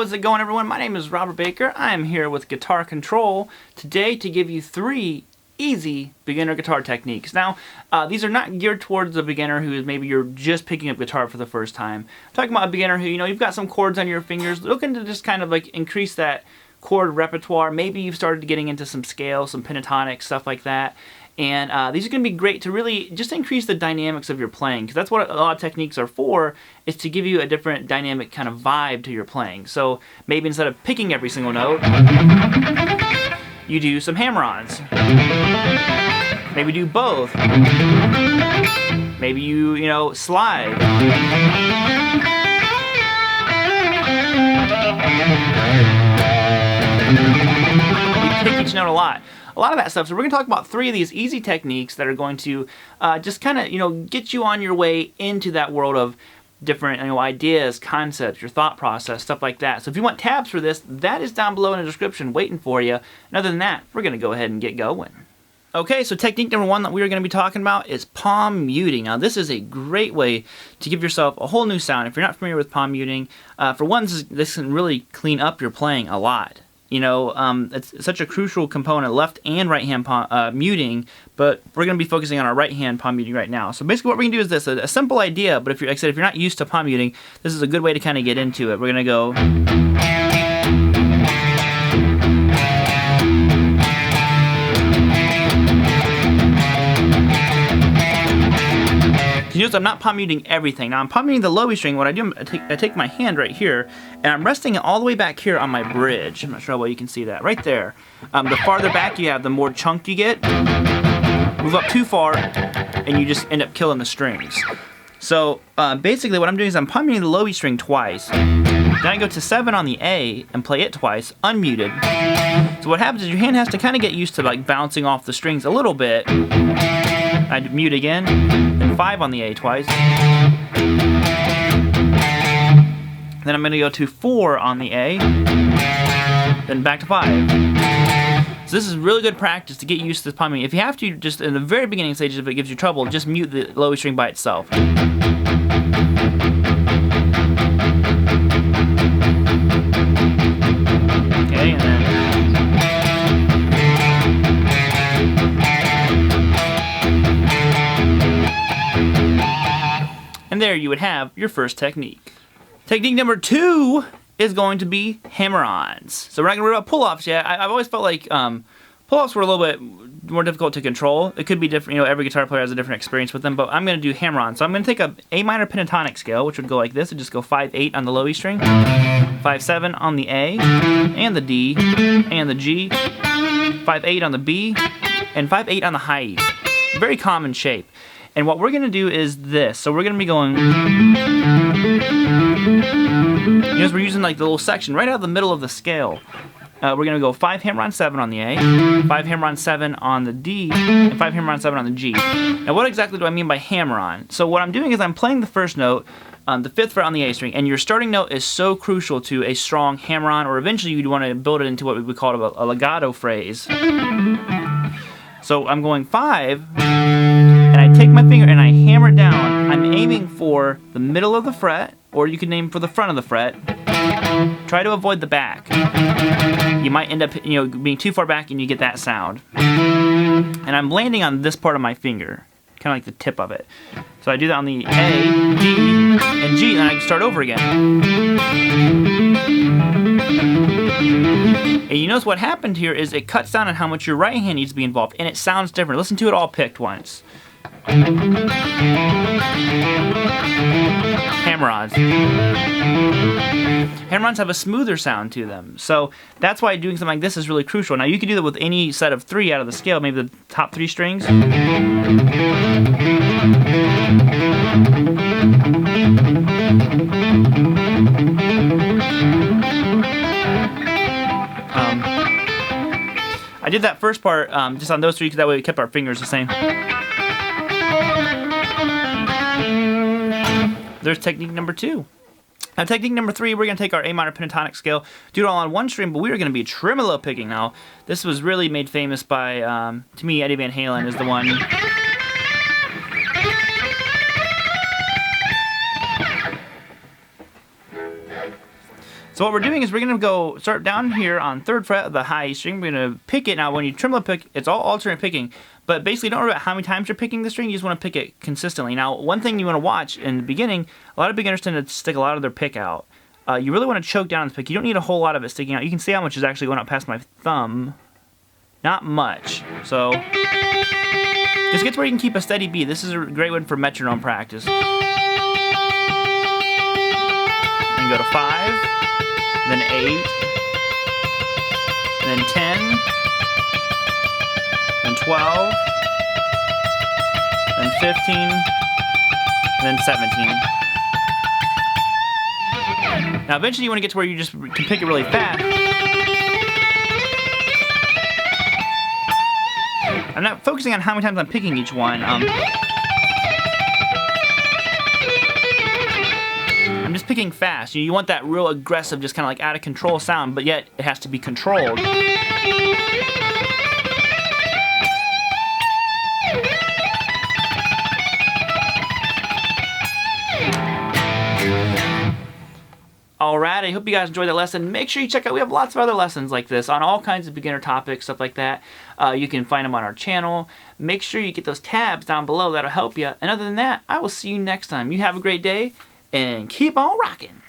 How's it going, everyone? My name is Robert Baker. I am here with Guitar Control today to give you 3 easy beginner guitar techniques. Now, these are not geared towards a beginner who is maybe you're just picking up guitar for the first time. I'm talking about a beginner who, you've got some chords on your fingers, looking to just kind of like increase that chord repertoire. Maybe you've started getting into some scale, some pentatonic, stuff like that. And these are going to be great to really just increase the dynamics of your playing, because that's what a lot of techniques are for, is to give you a different dynamic kind of vibe to your playing. So maybe instead of picking every single note, you do some hammer-ons. Maybe do both. Maybe you slide. You pick each note a lot. A lot of that stuff. So we're going to talk about 3 of these easy techniques that are going to just kind of, get you on your way into that world of different, ideas, concepts, your thought process, stuff like that. So if you want tabs for this, that is down below in the description waiting for you. And other than that, we're going to go ahead and get going. Okay, so technique number 1 that we're going to be talking about is palm muting. Now, this is a great way to give yourself a whole new sound. If you're not familiar with palm muting, for one, this can really clean up your playing a lot. It's such a crucial component, left and right hand palm muting, but we're going to be focusing on our right hand palm muting right now. So basically what we're going to do is this, a simple idea, but if you're, like I said, if you're not used to palm muting, this is a good way to kind of get into it. We're going to go... You notice I'm not palm muting everything. Now I'm palm muting the low E string. What I do, I take my hand right here, and I'm resting it all the way back here on my bridge. I'm not sure how well you can see that. Right there. The farther back you have, the more chunk you get. Move up too far, and you just end up killing the strings. So basically what I'm doing is I'm palm muting the low E string twice. Then I go to 7 on the A and play it twice, unmuted. So what happens is your hand has to kind of get used to like bouncing off the strings a little bit. I mute again, then 5 on the A twice. Then I'm going to go to 4 on the A, then back to 5. So this is really good practice to get used to this palm muting. If you have to, just in the very beginning stages, if it gives you trouble, just mute the low E string by itself. Okay, and then... And there you would have your first technique. Technique number 2 is going to be hammer-ons. So we're not going to worry about pull-offs yet. I've always felt like pull-offs were a little bit more difficult to control. It could be different, every guitar player has a different experience with them, but I'm going to do hammer-ons. So I'm going to take a A minor pentatonic scale, which would go like this, and just go 5-8 on the low E string, 5-7 on the A, and the D, and the G, 5-8 on the B, and 5-8 on the high E. Very common shape. And what we're going to do is this. So we're going to be going... Notice we're using like the little section right out of the middle of the scale. We're going to go 5 hammer-on 7 on the A, 5 hammer-on 7 on the D, and 5 hammer-on 7 on the G. Now what exactly do I mean by hammer-on? So what I'm doing is I'm playing the first note, the 5th fret on the A string, and your starting note is so crucial to a strong hammer-on, or eventually you'd want to build it into what we would call a legato phrase. So I'm going 5... and I take my finger and I hammer it down. I'm aiming for the middle of the fret, or you can aim for the front of the fret. Try to avoid the back. You might end up, being too far back and you get that sound. And I'm landing on this part of my finger, kind of like the tip of it. So I do that on the A, D, and G, and I can start over again. And you notice what happened here is it cuts down on how much your right hand needs to be involved, and it sounds different. Listen to it all picked once. Hammer-ons. Hammer-ons have a smoother sound to them, so that's why doing something like this is really crucial. Now you can do that with any set of 3 out of the scale, maybe the top 3 strings. I did that first part just on those 3 because that way we kept our fingers the same. There's technique number 2. Now technique number 3, we're going to take our A minor pentatonic scale, do it all on one string, but we are going to be tremolo picking now. This was really made famous by, to me, Eddie Van Halen is the one. So what we're doing is we're going to go start down here on 3rd fret of the high E string. We're going to pick it. Now when you tremolo pick, it's all alternate picking, but basically don't worry about how many times you're picking the string, you just want to pick it consistently. Now one thing you want to watch in the beginning, a lot of beginners tend to stick a lot of their pick out. You really want to choke down on the pick. You don't need a whole lot of it sticking out. You can see how much is actually going up past my thumb. Not much. So just get to where you can keep a steady beat. This is a great one for metronome practice. Then go to 5. Then 8, then 10, then 12, then 15, then 17. Now eventually you want to get to where you just can pick it really fast. I'm not focusing on how many times I'm picking each one. I'm just picking fast. You want that real aggressive, just kind of like out of control sound, but yet it has to be controlled. Alright, I hope you guys enjoyed that lesson. Make sure you check out, we have lots of other lessons like this on all kinds of beginner topics, stuff like that. You can find them on our channel. Make sure you get those tabs down below, that'll help you. And other than that, I will see you next time. You have a great day, and keep on rocking.